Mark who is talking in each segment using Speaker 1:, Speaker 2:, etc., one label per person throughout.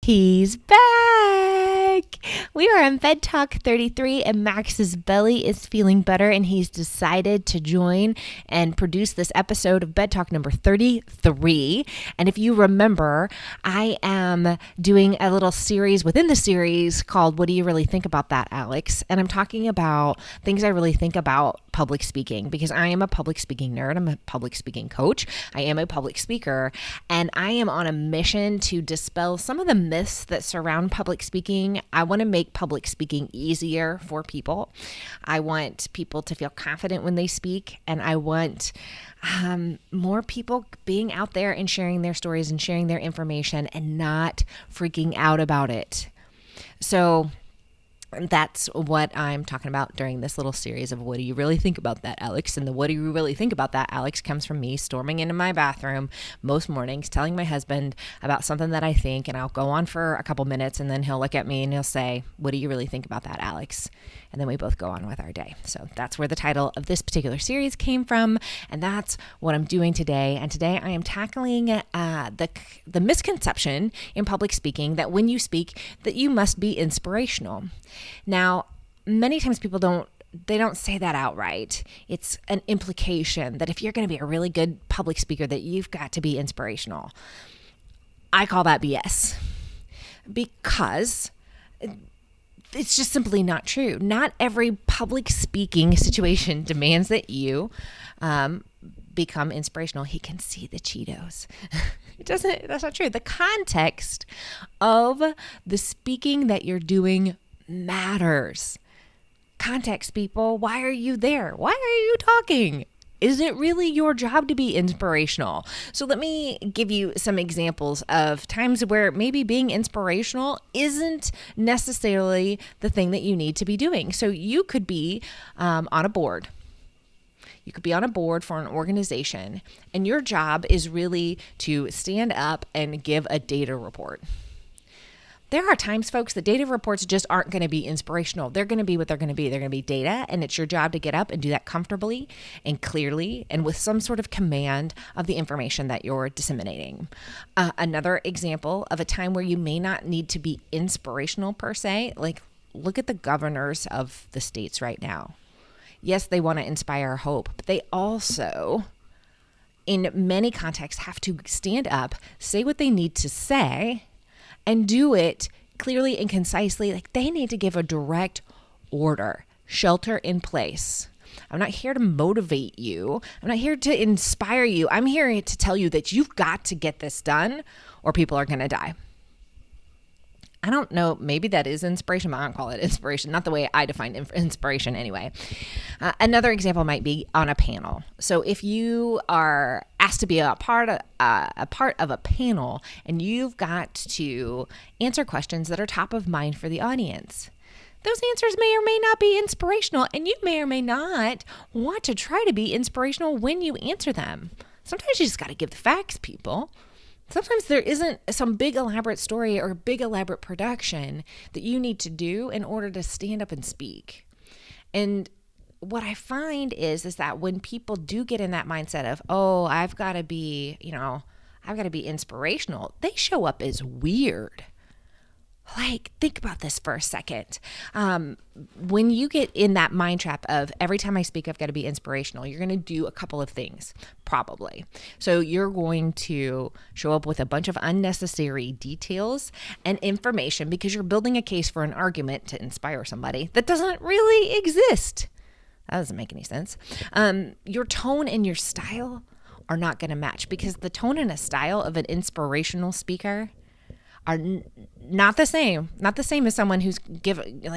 Speaker 1: He's back! We are on BEDTalk33 and Max's belly is feeling better and he's decided to join and produce this episode of BEDTalk number 33. And if you remember, I am doing a little series within the series called What Do You Really Think About That, Alex? And I'm talking about things I really think about public speaking because I am a public speaking nerd. I'm a public speaking coach. I am a public speaker and I am on a mission to dispel some of the myths that surround public speaking. I want to make public speaking easier for people. I want people to feel confident when they speak, and I want more people being out there and sharing their stories and sharing their information and not freaking out about it. So that's what I'm talking about during this little series of What Do You Really Think About That, Alex? And the What Do You Really Think About That, Alex comes from me storming into my bathroom most mornings, telling my husband about something that I think, and I'll go on for a couple minutes and then he'll look at me and he'll say, "What do you really think about that, Alex?" And then we both go on with our day. So that's where the title of this particular series came from. And that's what I'm doing today. And today I am tackling the misconception in public speaking that when you speak, that you must be inspirational. Now, many times people don't say that outright. It's an implication that if you're going to be a really good public speaker, that you've got to be inspirational. I call that BS because it's just simply not true. Not every public speaking situation demands that you become inspirational. He can see the Cheetos. That's not true. The context of the speaking that you're doing matters. Context, people. Why are you there? Why are you talking? Is it really your job to be inspirational? So let me give you some examples of times where maybe being inspirational isn't necessarily the thing that you need to be doing. So you could be on a board. You could be on a board for an organization, and your job is really to stand up and give a data report. There are times, folks, that data reports just aren't going to be inspirational. They're going to be what they're going to be. They're going to be data, and it's your job to get up and do that comfortably and clearly and with some sort of command of the information that you're disseminating. Another example of a time where you may not need to be inspirational per se, like look at the governors of the states right now. Yes, they want to inspire hope, but they also, in many contexts, have to stand up, say what they need to say, and do it clearly and concisely. Like they need to give a direct order, shelter in place. I'm not here to motivate you. I'm not here to inspire you. I'm here to tell you that you've got to get this done or people are going to die. I don't know, maybe that is inspiration, but I don't call it inspiration. Not the way I define inspiration anyway. Another example might be on a panel. So if you are asked to be a part of a panel and you've got to answer questions that are top of mind for the audience, those answers may or may not be inspirational, and you may or may not want to try to be inspirational when you answer them. Sometimes you just got to give the facts, people. Sometimes there isn't some big elaborate story or big elaborate production that you need to do in order to stand up and speak. And what I find is that when people do get in that mindset of, oh, I've got to be inspirational, they show up as weird. Like, think about this for a second. When you get in that mind trap of every time I speak, I've got to be inspirational, you're going to do a couple of things, probably. So you're going to show up with a bunch of unnecessary details and information because you're building a case for an argument to inspire somebody that doesn't really exist. That doesn't make any sense. Your tone and your style are not going to match because the tone and a style of an inspirational speaker are not the same as someone who's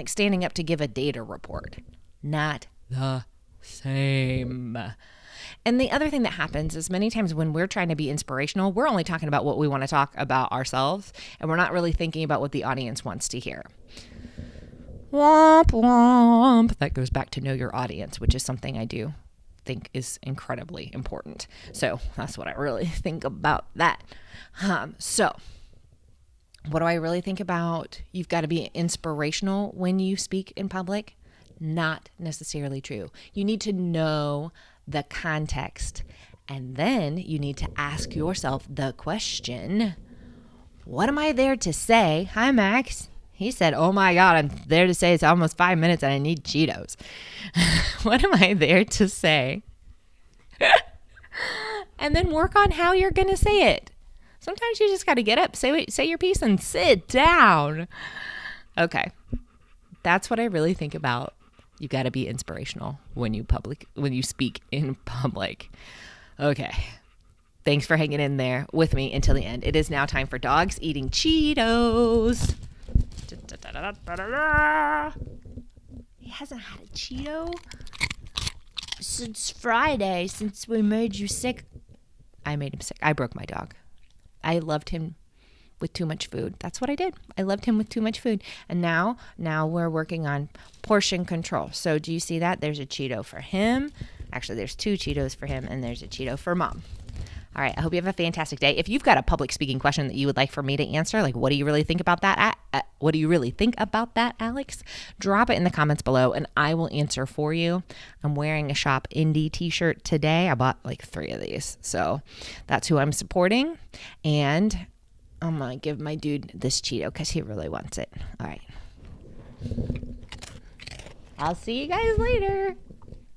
Speaker 1: standing up to give a data report. Not the same. And the other thing that happens is many times when we're trying to be inspirational, we're only talking about what we want to talk about ourselves, and we're not really thinking about what the audience wants to hear. Womp womp. That goes back to know your audience, which is something I do think is incredibly important. So that's what I really think about that. So what do I really think about? You've got to be inspirational when you speak in public. Not necessarily true. You need to know the context, and then you need to ask yourself the question, What am I there to say? Hi, Max. He said, oh my God, I'm there to say it's almost 5 minutes and I need Cheetos. What am I there to say? And then work on how you're going to say it. Sometimes you just got to get up, say your piece, and sit down. Okay. That's what I really think about. You got to be inspirational when you speak in public. Okay. Thanks for hanging in there with me until the end. It is now time for dogs eating Cheetos. He hasn't had a Cheeto since Friday, since we made you sick. I made him sick. I broke my dog. I loved him with too much food. That's what I did. I loved him with too much food. And now we're working on portion control. So do you see that? There's a Cheeto for him. Actually, there's 2 Cheetos for him, and there's a Cheeto for Mom. All right. I hope you have a fantastic day. If you've got a public speaking question that you would like for me to answer, like what do you really think about that? What do you really think about that, Alex? Drop it in the comments below and I will answer for you. I'm wearing a Shop Indie t-shirt today. I bought like 3 of these. So that's who I'm supporting. And I'm going to give my dude this Cheeto because he really wants it. All right. I'll see you guys later.